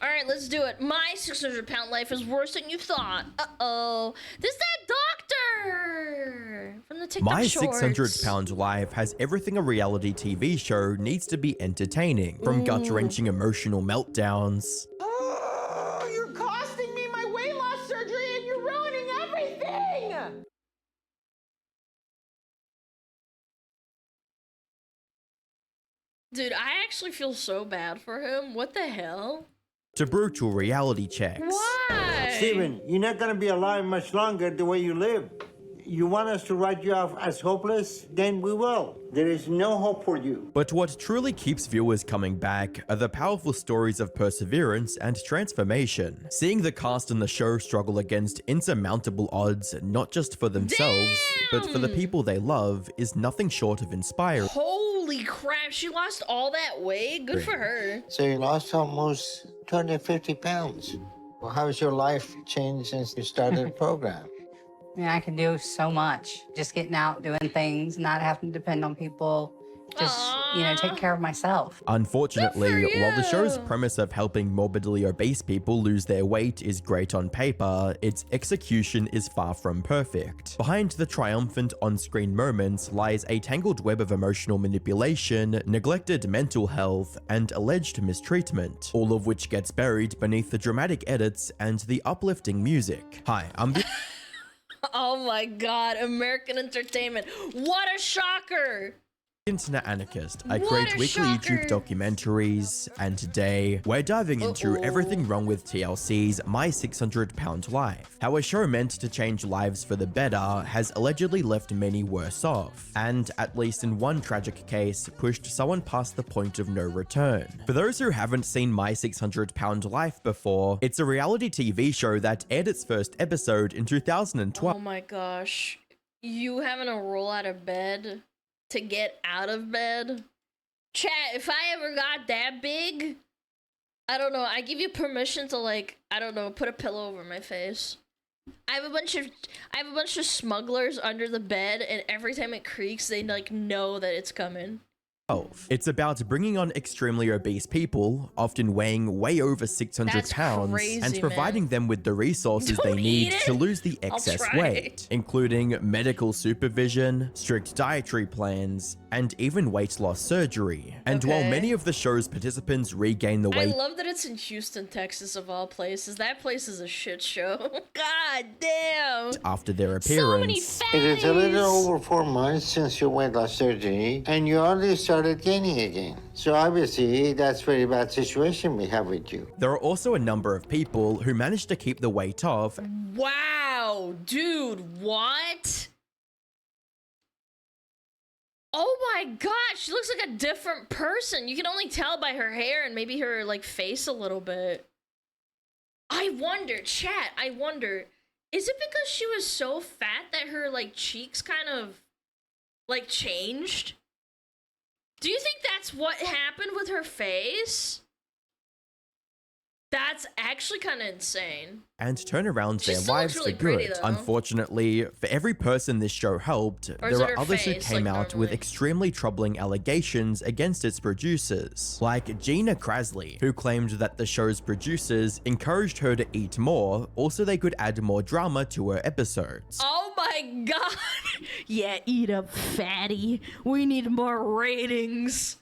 Alright, let's do it. My 600-pound life is worse than you thought. Uh-oh. This is that doctor from the TikTok My shorts. 600-pound life has everything a reality TV show needs to be entertaining, from gut-wrenching emotional meltdowns. Oh, you're costing me my weight loss surgery and you're ruining everything! Dude, I actually feel so bad for him. What the hell? To brutal reality checks. Why? Steven, you're not going to be alive much longer the way you live. You want us to write you off as hopeless? Then we will. There is no hope for you. But what truly keeps viewers coming back are the powerful stories of perseverance and transformation. Seeing the cast in the show struggle against insurmountable odds, not just for themselves, but for the people they love, is nothing short of inspiring. Holy crap, she lost all that weight? Good for her. So you lost almost 250 pounds. Well, how has your life changed since you started the program? I mean, I can do so much. Just getting out, doing things, not having to depend on people. Just, you know, take care of myself. Unfortunately, while the show's premise of helping morbidly obese people lose their weight is great on paper, its execution is far from perfect. Behind the triumphant on-screen moments lies a tangled web of emotional manipulation, neglected mental health, and alleged mistreatment, all of which gets buried beneath the dramatic edits and the uplifting music. Hi, I'm Oh my god, American entertainment. What a shocker! Internet Anarchist. I What create a weekly shocker. YouTube documentaries, and today we're diving into everything wrong with TLC's My 600-Pound Life. How a show meant to change lives for the better has allegedly left many worse off, and at least in one tragic case, pushed someone past the point of no return. For those who haven't seen My 600-Pound Life before, it's a reality TV show that aired its first episode in 2012. Oh my gosh. You having to roll out of bed to get out of bed? Chat, if I ever got that big, I don't know, I give you permission to, like, I don't know, put a pillow over my face. I have a bunch of smugglers under the bed, and every time it creaks, they, like, know that it's coming. It's about bringing on extremely obese people, often weighing way over 600 That's pounds, crazy, and providing man. them with the resources they Don't need eat it. to lose the I'll excess try. weight, including medical supervision, strict dietary plans, and even weight loss surgery. And while Okay. many of the show's participants regain the I weight love that it's in Houston, Texas, of all places. That place is a shit show. God damn. after their So many appearance, fatties. It is a little over 4 months since your weight loss surgery, and you already started gaining again. So obviously, that's a very bad situation we have with you. there are also a number of people who managed to keep the weight off Wow, dude, what? Oh my god, she looks like a different person. You can only tell by her hair and maybe her, like, face a little bit. I wonder, chat, I wonder, is it because she was so fat that her, like, cheeks kind of, like, changed? Do you think that's what happened with her face? That's actually kind of insane. and turn around She their still lives looks really for pretty, good. though. Unfortunately, for every person this show helped, Or is there it are her others who face, came like, out with normally? extremely troubling allegations against its producers, like Gina Krasley, who claimed that the show's producers encouraged her to eat more, also they could add more drama to her episodes. Oh my god! Yeah, eat up, fatty. We need more ratings.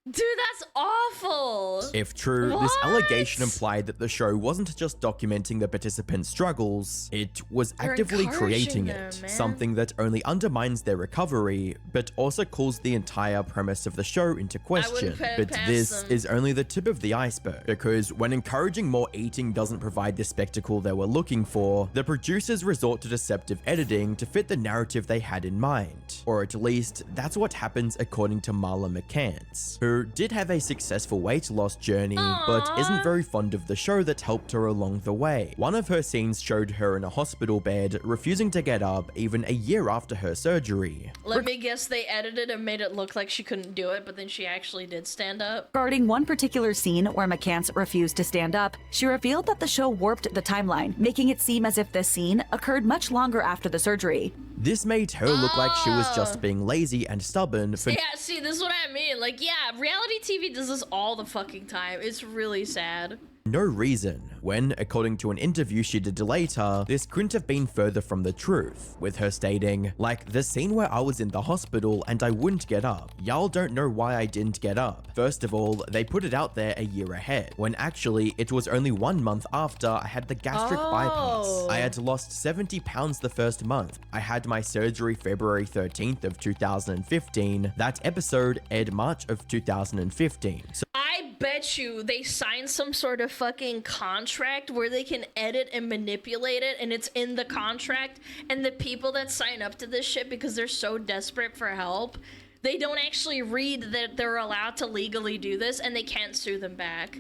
Dude, that's awful. If true, this What? allegation implied that the show wasn't just documenting the participants' struggles, it was They're actively encouraging creating them, it, man. something that only undermines their recovery, but also calls the entire premise of the show into question. put it But past this them. is only the tip of the iceberg, because when encouraging more eating doesn't provide the spectacle they were looking for, the producers resort to deceptive editing to fit the narrative they had in mind. Or at least, that's what happens according to Marla McCants, who did have a successful weight loss journey, but isn't very fond of the show that helped her along the way. One of her scenes showed her in a hospital bed, refusing to get up even a year after her surgery. Let me guess, they edited and made it look like she couldn't do it, but then she actually did stand up. Regarding one particular scene where McCants refused to stand up, she revealed that the show warped the timeline, making it seem as if this scene occurred much longer after the surgery. This made her look like she was just being lazy and stubborn for Yeah, see, this is what I mean. Like, yeah, reality TV does this all the fucking time. It's really sad. no reason, when, according to an interview she did later, this couldn't have been further from the truth, with her stating, like, the scene where I was in the hospital and I wouldn't get up. Y'all don't know why I didn't get up. First of all, they put it out there a year ahead, when actually it was only 1 month after I had the gastric bypass. I had lost 70 pounds the first month. I had my surgery February 13th of 2015. That episode aired March of 2015. So I bet you they signed some sort of fucking contract where they can edit and manipulate it, and it's in the contract, and the people that sign up to this shit because they're so desperate for help, they don't actually read that they're allowed to legally do this, and they can't sue them back.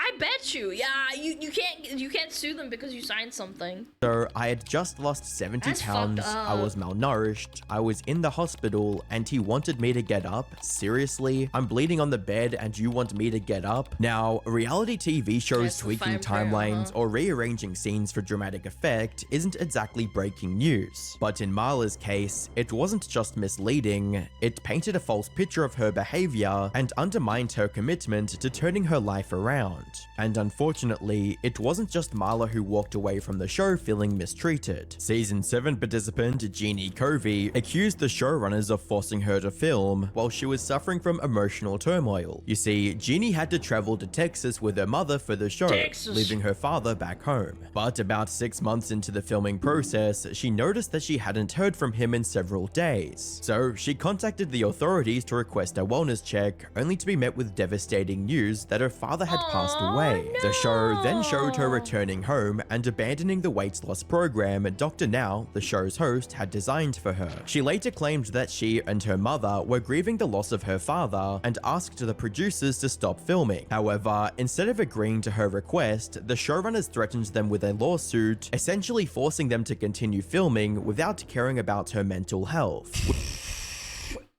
I bet you, yeah, you can't sue them because you signed something. So I had just lost 70 That's pounds, fucked up. I was malnourished, I was in the hospital, and he wanted me to get up? Seriously? I'm bleeding on the bed and you want me to get up? Now, reality TV shows That's the tweaking fine prayer, timelines or rearranging scenes for dramatic effect isn't exactly breaking news. But in Marla's case, it wasn't just misleading, it painted a false picture of her behavior and undermined her commitment to turning her life around. And unfortunately, it wasn't just Marla who walked away from the show feeling mistreated. Season 7 participant Jeannie Covey accused the showrunners of forcing her to film while she was suffering from emotional turmoil. You see, Jeannie had to travel to Texas with her mother for the show, Texas. leaving her father back home. But about 6 months into the filming process, she noticed that she hadn't heard from him in several days. So she contacted the authorities to request a wellness check, only to be met with devastating news that her father had passed away. The show then showed her returning home and abandoning the weight loss program Dr. Now, the show's host, had designed for her. She later claimed that she and her mother were grieving the loss of her father and asked the producers to stop filming. However, instead of agreeing to her request, the showrunners threatened them with a lawsuit, essentially forcing them to continue filming without caring about her mental health.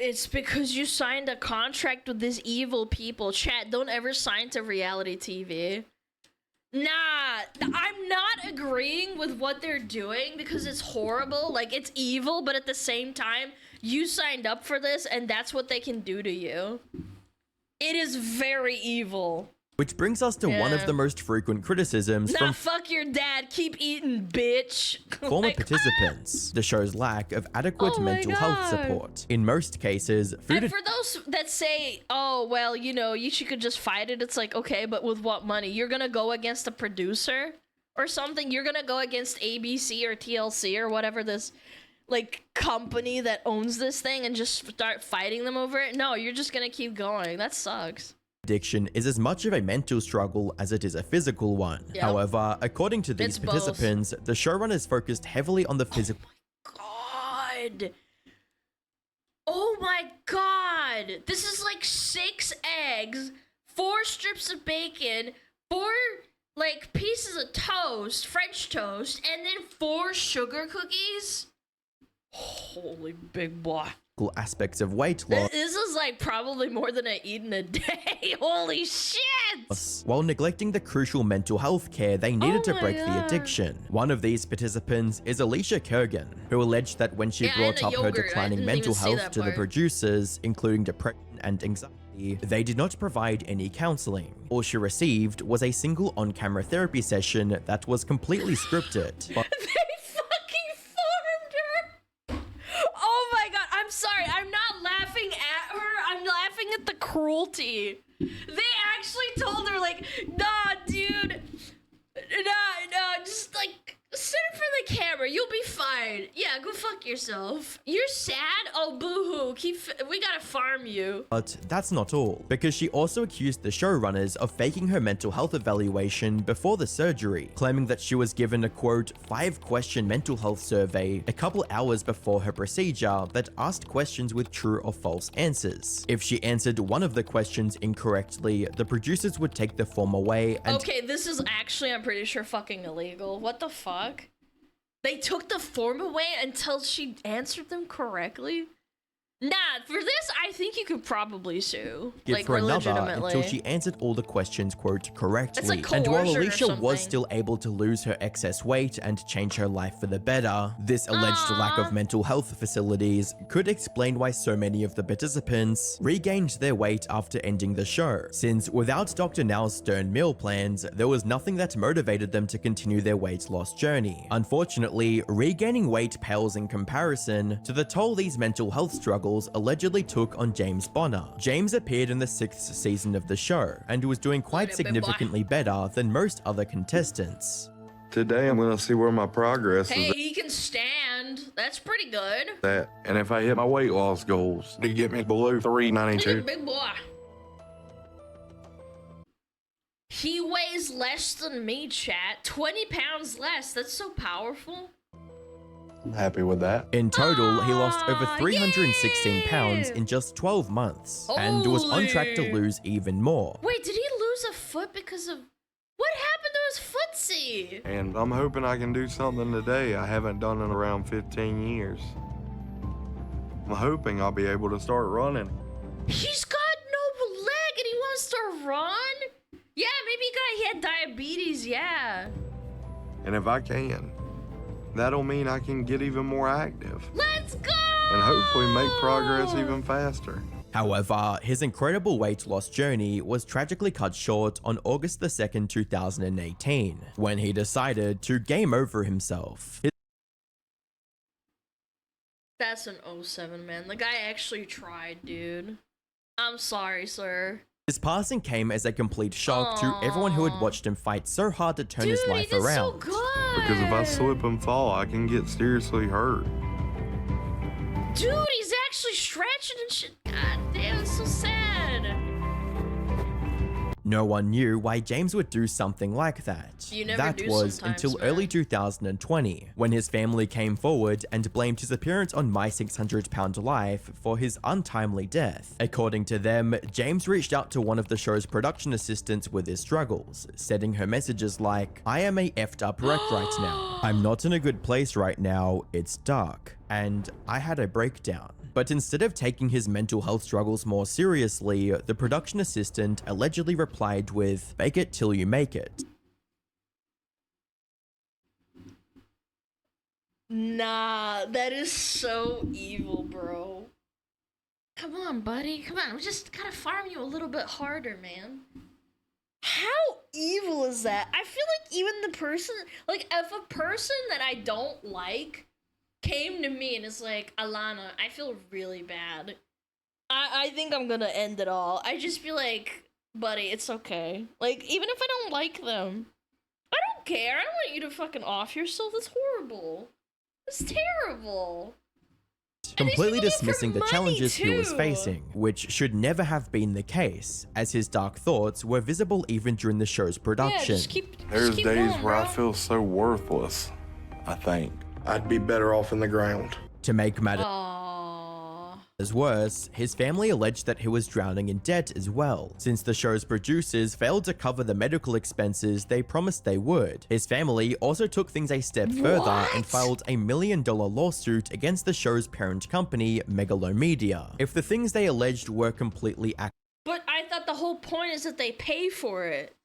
It's because you signed a contract with these evil people. Chat, don't ever sign to reality TV. Nah, I'm not agreeing with what they're doing because it's horrible. Like, it's evil, but at the same time, you signed up for this and that's what they can do to you. It is very evil. Which brings us to one of Yeah. the most frequent criticisms Nah, from fuck your dad. Keep eating, bitch. former Like, participants, the show's lack of adequate Oh my mental health God. support. In most cases, food And for those that say, oh, well, you know, you could just fight it, it's like, okay, but with what money? You're gonna go against a producer or something? You're gonna go against ABC or TLC or whatever this, like, company that owns this thing and just start fighting them over it? No, you're just gonna keep going. That sucks. addiction is as much of a mental struggle as it is a physical one. Yep. However, according to these It's both. participants, the showrunners focused heavily on the physical God. Oh my God. This is like 6 eggs, 4 strips of bacon, 4 like pieces of toast, French toast, and then 4 sugar cookies. Holy big boy. aspects of weight loss, This is like probably more than I eat in a day. Holy shit. while neglecting the crucial mental health care they needed to my break the God. addiction. One of these participants is Alicia Kurgan, who alleged that when she Yeah, and brought the up her yogurt. I declining didn't mental even see health that to the part. producers, including depression and anxiety, they did not provide any counseling. All she received was a single on-camera therapy session that was completely scripted. But They fucking farmed her. Oh my God. I'm sorry. I'm not laughing at her. I'm laughing at the cruelty. They actually told her, like, nah, dude. Nah, just like sit in front of the camera. You'll be fine. Yeah, go fuck yourself. You're sad? Oh, boo-hoo. We gotta farm you. But that's not all, because she also accused the showrunners of faking her mental health evaluation before the surgery, claiming that she was given a quote 5-question mental health survey a couple hours before her procedure that asked questions with true or false answers. If she answered one of the questions incorrectly, the producers would take the form away and Okay, this is actually, I'm pretty sure, fucking illegal. What the fuck? They took the form away until she answered them correctly? Nah, for this, I think you could probably sue. Give Like, for another legitimately. until she answered all the questions, quote, correctly. like And while coercion or Alicia was something. still able to lose her excess weight and change her life for the better, this alleged lack of mental health facilities could explain why so many of the participants regained their weight after ending the show, since without Dr. Now's stern meal plans, there was nothing that motivated them to continue their weight loss journey. Unfortunately, regaining weight pales in comparison to the toll these mental health struggles allegedly took on James Bonner. James appeared in the 6th season of the show and was doing quite significantly better than most other contestants. Today I'm gonna see where my progress Hey, is he can stand. That's pretty good. at, and if I hit my weight loss goals to get me below Look at 392. big boy. He weighs less than me, chat. 20 pounds less. That's so powerful. I'm happy with that. In total, he lost over Aw, 316 pounds yeah. in just 12 months and was on track to Holy. lose even more. Wait, did he lose a foot because of... What happened to his footsie? And I'm hoping I can do something today I haven't done in around 15 years. I'm hoping I'll be able to start running. He's got no leg and he wants to run? Yeah, maybe he had diabetes, yeah. And if I can, that'll mean I can get even more active Let's go! and hopefully make progress even faster. However, his incredible weight loss journey was tragically cut short on August the 2nd, 2018, when he decided to game over himself. That's an 07, man. The guy actually tried, dude. I'm sorry, sir. His passing came as a complete shock to everyone who had watched him fight so hard to turn his Dude, life he did so around. good. Because if I slip and fall, I can get seriously hurt. Dude, he's actually stretching and shit. God damn, it's so sad. No one knew why James would do something like that. You never That do was sometimes, until man. early 2020, when his family came forward and blamed his appearance on My 600-Pound Life for his untimely death. According to them, James reached out to one of the show's production assistants with his struggles, sending her messages like, "I am a effed up wreck right now. I'm not in a good place right now, it's dark, and I had a breakdown." But instead of taking his mental health struggles more seriously, the production assistant allegedly replied with, "Fake it till you make it." Nah, that is so evil, bro. Come on, buddy. Come on. We just gotta farm you a little bit harder, man. How evil is that? I feel like even the person, like, if a person that I don't like came to me and is like, "Alana, I feel really bad. I think I'm gonna end it all." I just feel like, buddy, it's okay. Like, even if I don't like them, I don't care. I don't want you to fucking off yourself. That's horrible. That's terrible. And these Completely people do it for dismissing the money, challenges he was too. facing, which should never have been the case, as his dark thoughts were visible even during the show's Yeah, production. just keep There's days going, where I bro. feel so worthless, I think. I'd be better off in the ground. To make matters Aww. worse, his family alleged that he was drowning in debt as well, since the show's producers failed to cover the medical expenses they promised they would. His family also took things a step further and What? filed a $1 million lawsuit against the show's parent company, Megalomedia. If the things they alleged were completely But I thought the whole point is that they pay for it.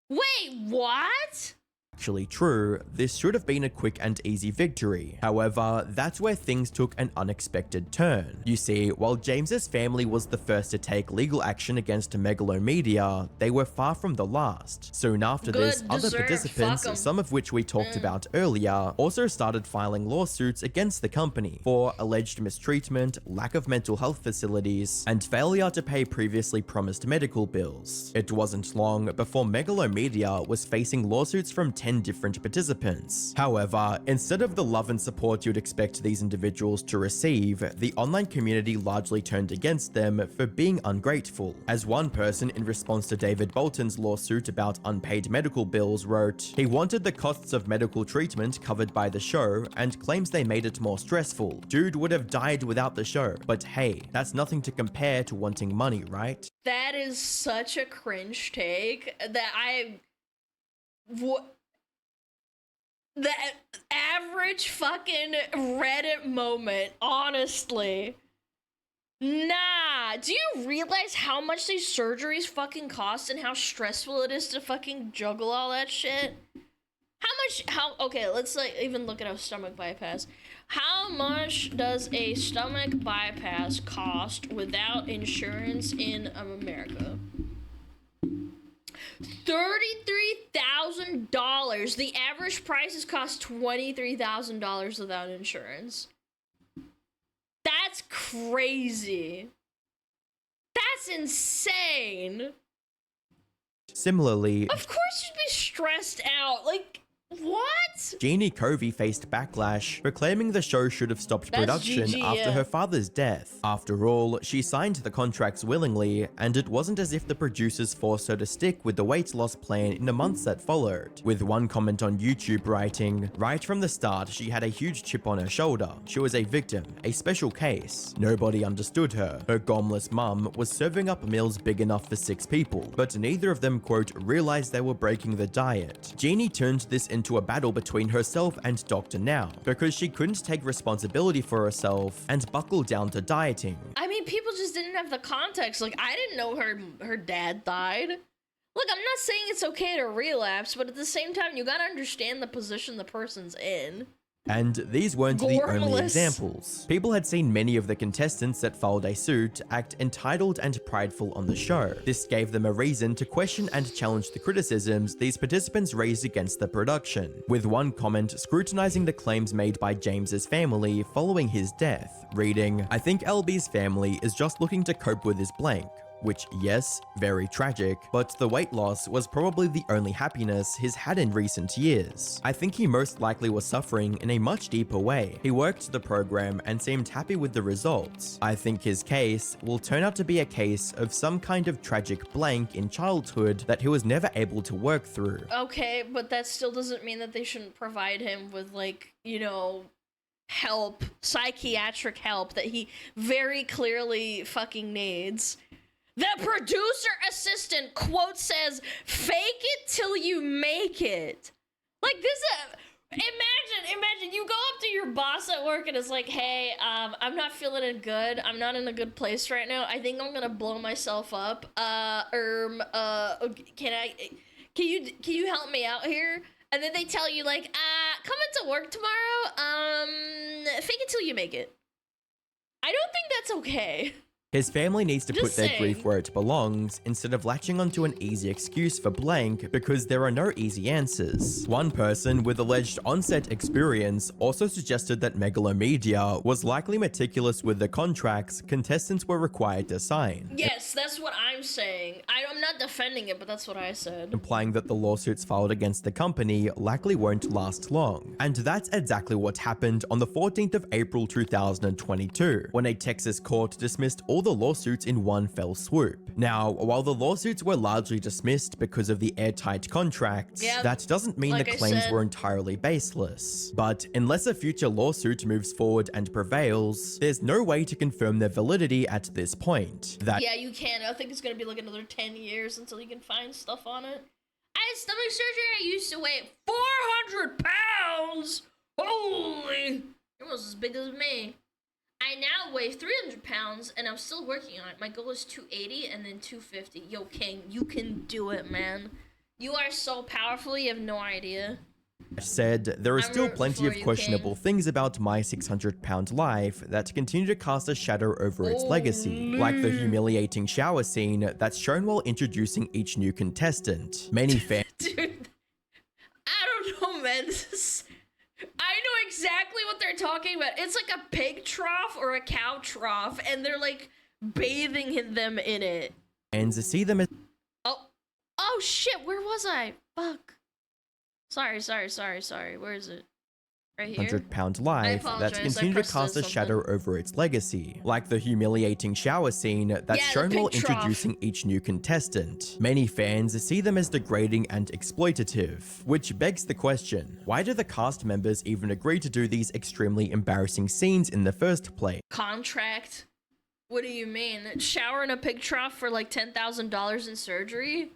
Wait, what? actually true, this should have been a quick and easy victory. However, that's where things took an unexpected turn. You see, while James's family was the first to take legal action against Megalomedia, they were far from the last. Soon after this, Good, other deserved, participants, fuck 'em. some of which we talked about earlier, also started filing lawsuits against the company for alleged mistreatment, lack of mental health facilities, and failure to pay previously promised medical bills. It wasn't long before Megalomedia was facing lawsuits from 10 different participants. However, instead of the love and support you'd expect these individuals to receive, the online community largely turned against them for being ungrateful. As one person in response to David Bolton's lawsuit about unpaid medical bills wrote, he wanted the costs of medical treatment covered by the show and claims they made it more stressful. Dude would have died without the show, but hey, that's nothing to compare to wanting money, right? That is such a cringe take that that average fucking Reddit moment, honestly. Nah, do you realize how much these surgeries fucking cost and how stressful it is to fucking juggle all that shit? Okay, let's like even look at a stomach bypass. How much does a stomach bypass cost without insurance in America? $33,000. The average prices cost $23,000 without insurance. That's crazy. That's insane. Similarly, Of course you'd be stressed out. Like, what? Jeannie Covey faced backlash, proclaiming the show should have stopped That's production GG, after yeah. her father's death. After all, she signed the contracts willingly, and it wasn't as if the producers forced her to stick with the weight loss plan in the months that followed, with one comment on YouTube writing, "Right from the start, she had a huge chip on her shoulder. She was a victim, a special case. Nobody understood her. Her gomless mum was serving up meals big enough for 6 people, but neither of them, quote, realized they were breaking the diet." Jeannie turned this into a battle between herself and Dr. Now, because she couldn't take responsibility for herself and buckled down to dieting. I mean, people just didn't have the context. Like, I didn't know her dad died. Look, I'm not saying it's okay to relapse, but at the same time, you gotta understand the position the person's in. And these weren't the only Gormless. examples. People had seen many of the contestants that filed a suit act entitled and prideful on the show. This gave them a reason to question and challenge the criticisms these participants raised against the production, with one comment scrutinizing the claims made by James's family following his death, reading, "I think LB's family is just looking to cope with his blank." Which, yes, very tragic, but the weight loss was probably the only happiness he's had in recent years. I think he most likely was suffering in a much deeper way. He worked the program and seemed happy with the results. I think his case will turn out to be a case of some kind of tragic blank in childhood that he was never able to work through. Okay, but that still doesn't mean that they shouldn't provide him with, like, you know, help, psychiatric help that he very clearly fucking needs. The producer assistant quote says, "Fake it till you make it." Like this, imagine you go up to your boss at work and it's like, "Hey, I'm not feeling it good. I'm not in a good place right now. I think I'm gonna blow myself up. Can you help me out here?" And then they tell you like, "Come into work tomorrow. Fake it till you make it." I don't think that's okay. His family needs to put Just their saying. grief where it belongs, instead of latching onto an easy excuse for blank, because there are no easy answers. One person with alleged onset experience also suggested that Megalomedia was likely meticulous with the contracts contestants were required to sign, Yes, that's what I'm saying. I'm not defending it, but that's what I said. implying that the lawsuits filed against the company likely won't last long. And that's exactly what happened on the 14th of April 2022, when a Texas court dismissed all the lawsuits in one fell swoop. Now, while the lawsuits were largely dismissed because of the airtight contracts, Yep. that doesn't mean Like the I claims said. were entirely baseless. But unless a future lawsuit moves forward and prevails, there's no way to confirm their validity at this point. That Yeah, you can. I think it's gonna be like another 10 years until you can find stuff on it. I had stomach surgery. I used to weigh 400 pounds. Holy, you're almost as big as me. I now weigh 300 pounds and I'm still working on it. My goal is 280 and then 250. Yo, King, you can do it, man. You are so powerful, you have no idea. said, there are I'm still rooting plenty for of you, questionable King. things about my 600-pound life that continue to cast a shadow over its legacy, like the humiliating shower scene that's shown while introducing each new contestant. Many fans Dude, I don't know, man. I know exactly what they're talking about. It's like a pig trough or a cow trough, and they're like bathing them in it. see them as Oh shit, where was I? Fuck. Sorry. Where is it? Right here? 600-pound life apologize, that I continue to pressed cast a something. shadow over its legacy, like the humiliating shower scene that's Yeah, the shown while pig trough. introducing each new contestant. Many fans see them as degrading and exploitative, which begs the question, why do the cast members even agree to do these extremely embarrassing scenes in the first place? Contract? What do you mean? Shower in a pig trough for like $10,000 in surgery?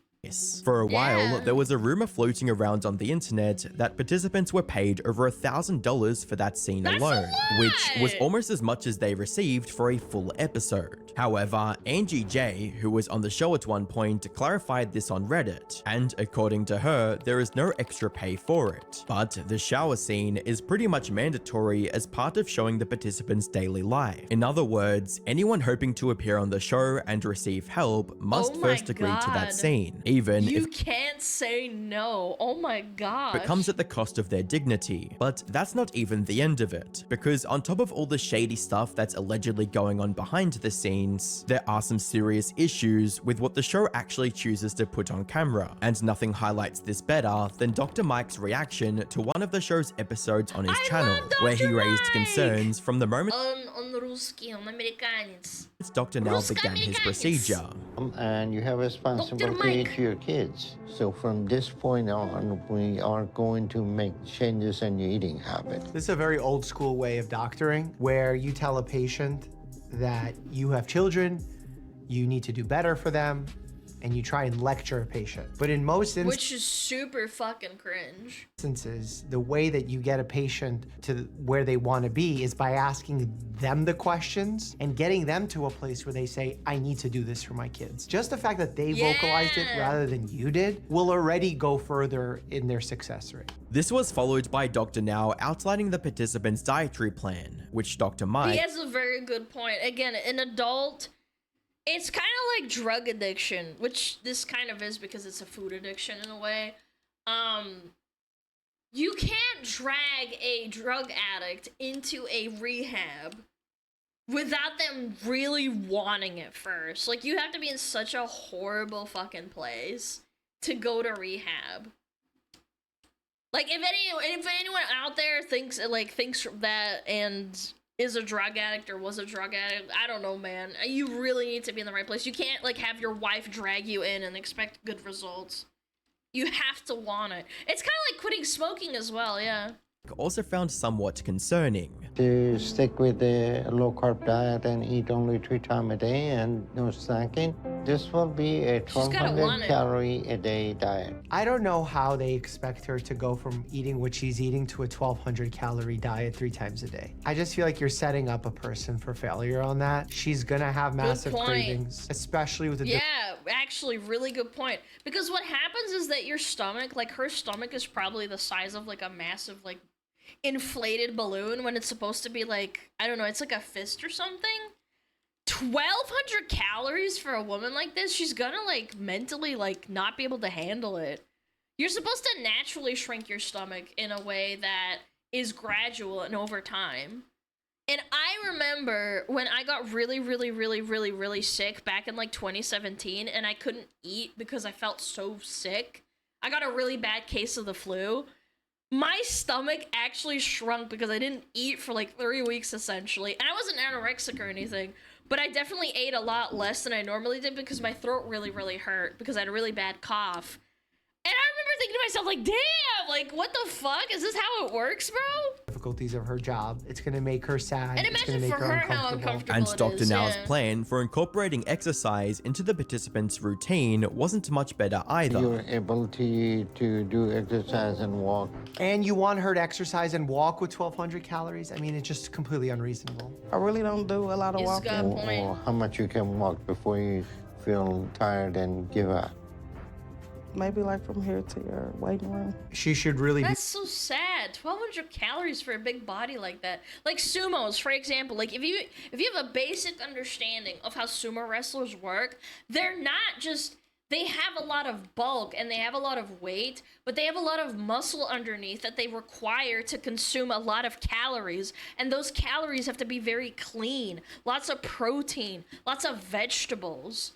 For a while, Yeah. there was a rumor floating around on the internet that participants were paid over $1,000 for that scene That's a alone, which was lot! almost as much as they received for a full episode. However, Angie J, who was on the show at one point, clarified this on Reddit, and according to her, there is no extra pay for it. But the shower scene is pretty much mandatory as part of showing the participants' daily life. In other words, anyone hoping to appear on the show and receive help must Oh my first agree to that God. scene, even You if can't say no. Oh my gosh. it comes at the cost of their dignity. But that's not even the end of it, because on top of all the shady stuff that's allegedly going on behind the scenes, there are some serious issues with what the show actually chooses to put on camera, and nothing highlights this better than Dr. Mike's reaction to one of the show's episodes on his I channel, love where he Dr. raised Mike! concerns from the moment On Ruski, on Americans. Dr. Now Ruska began his Americans. procedure. And you have responsibility Mike. to your kids. So from this point on, we are going to make changes in your eating habit. This is a very old school way of doctoring where you tell a patient that you have children, you need to do better for them, and you try and lecture a patient. But in most Which is super fucking cringe. instances, the way that you get a patient to where they want to be is by asking them the questions and getting them to a place where they say, I need to do this for my kids. Just the fact that they vocalized it Yeah. rather than you did will already go further in their success rate. This was followed by Dr. Now outlining the participants' dietary plan, which Dr. Mike He has a very good point. Again, an adult, it's kind of like drug addiction, which this kind of is because it's a food addiction in a way. You can't drag a drug addict into a rehab without them really wanting it first. Like, you have to be in such a horrible fucking place to go to rehab. Like, if anyone out there thinks that and is a drug addict or was a drug addict, I don't know, man. You really need to be in the right place. You can't, like, have your wife drag you in and expect good results. You have to want it. It's kind of like quitting smoking as well, yeah. also found somewhat concerning. To stick with the low-carb diet and eat only 3 times a day and no snacking, this will be a She's gotta want 1,200 it. calorie a day diet. I don't know how they expect her to go from eating what she's eating to a 1,200 calorie diet 3 times a day. I just feel like you're setting up a person for failure on that. She's gonna have massive point. cravings, especially with the Yeah, actually, really good point. Because what happens is that your stomach, like her stomach is probably the size of like a massive, like, inflated balloon when it's supposed to be like, I don't know, it's like a fist or something. 1,200 calories for a woman like this, she's gonna like mentally like not be able to handle it. You're supposed to naturally shrink your stomach in a way that is gradual and over time. And I remember when I got really sick back in like 2017 and I couldn't eat because I felt so sick. I got a really bad case of the flu. My stomach actually shrunk because I didn't eat for like 3 weeks essentially. And I wasn't anorexic or anything, but I definitely ate a lot less than I normally did because my throat really hurt because I had a really bad cough. And I remember thinking to myself, like, damn, like, what the fuck? Is this how it works, bro? difficulties of her job. It's gonna make her sad. And it's gonna imagine make for her her how uncomfortable. uncomfortable And it Dr. is, Now's yeah. plan for incorporating exercise into the participants' routine wasn't much better either. Your ability to do exercise and walk. And you want her to exercise and walk with 1,200 calories? I mean, it's just completely unreasonable. I really don't do a lot of He's walking. got a point. Or how much you can walk before you feel tired and give up. Maybe like from here to your waiting room. She should really be That's so sad. 1,200 calories for a big body like that. Like sumos, for example. Like if you have a basic understanding of how sumo wrestlers work, they're not just, they have a lot of bulk and they have a lot of weight, but they have a lot of muscle underneath that they require to consume a lot of calories. And those calories have to be very clean. Lots of protein, lots of vegetables.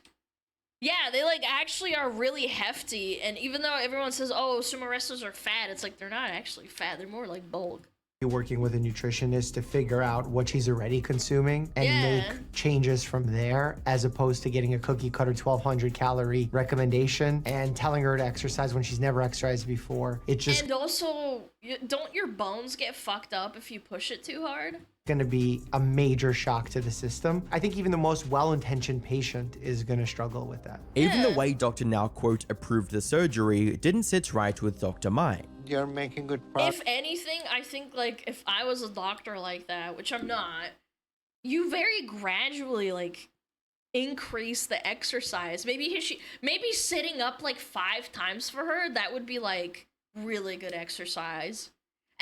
Yeah, they like actually are really hefty, and even though everyone says, oh, sumo wrestlers are fat, it's like they're not actually fat, they're more like bulk. You're working with a nutritionist to figure out what she's already consuming and Yeah. make changes from there, as opposed to getting a cookie cutter 1,200 calorie recommendation and telling her to exercise when she's never exercised before. It's just And also, don't your bones get fucked up if you push it too hard? going to be a major shock to the system. I think even the most well-intentioned patient is going to struggle with that. Even the Yeah. way Dr. Now, quote, approved the surgery didn't sit right with Dr. Mai. You're making good progress. If anything, I think like if I was a doctor like that, which I'm not, you very gradually like increase the exercise. Maybe maybe sitting up like 5 times for her, that would be like really good exercise.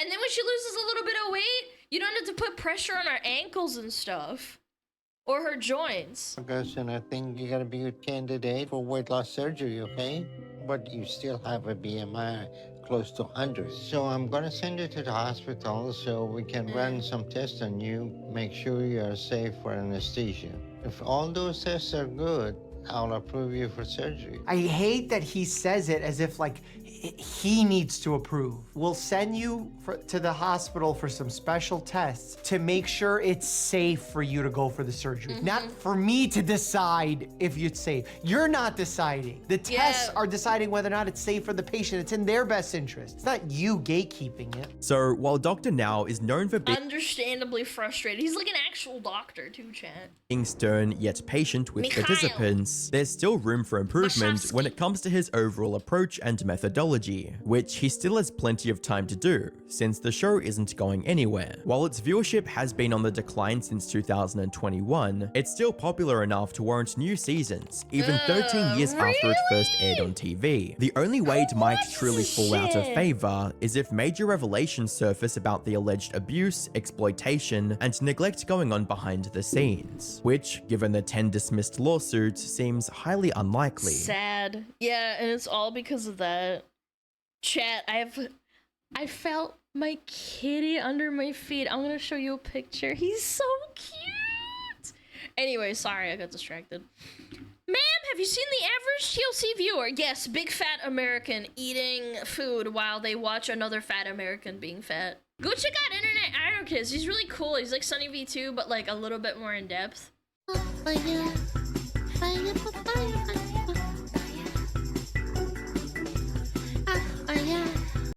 And then when she loses a little bit of weight, you don't have to put pressure on her ankles and stuff. Or her joints. And I think you got to be a good candidate for weight loss surgery, okay? But you still have a BMI close to 100. So I'm going to send you to the hospital so we can run some tests on you, make sure you are safe for anesthesia. If all those tests are good, I'll approve you for surgery. I hate that he says it as if like he needs to approve. We'll send you to the hospital for some special tests to make sure it's safe for you to go for the surgery. Not for me to decide if it's safe. You're not deciding. The tests are deciding whether or not it's safe for the patient. It's in their best interest. It's not you gatekeeping it. So while Dr. Now is known for Understandably frustrated. He's like an actual doctor too, chat. being stern yet patient with Mikhail. participants, there's still room for improvement when it comes to his overall approach and methodology, which he still has plenty of time to do, since the show isn't going anywhere. While its viewership has been on the decline since 2021, it's still popular enough to warrant new seasons, even 13 years after it first aired on TV. The only way it might truly fall out of favor is if major revelations surface about the alleged abuse, exploitation, and neglect going on behind the scenes, which, given the 10 dismissed lawsuits, seems highly unlikely. Sad. Yeah, and it's all because of that. Chat, I felt my kitty under my feet. I'm gonna show you a picture. He's so cute. Anyway, sorry, I got distracted. Ma'am, have you seen the average TLC viewer? Yes, big fat American eating food while they watch another fat American being fat. Go check out Internet Anarchist. He's really cool. He's like Sunny V2, but like a little bit more in depth.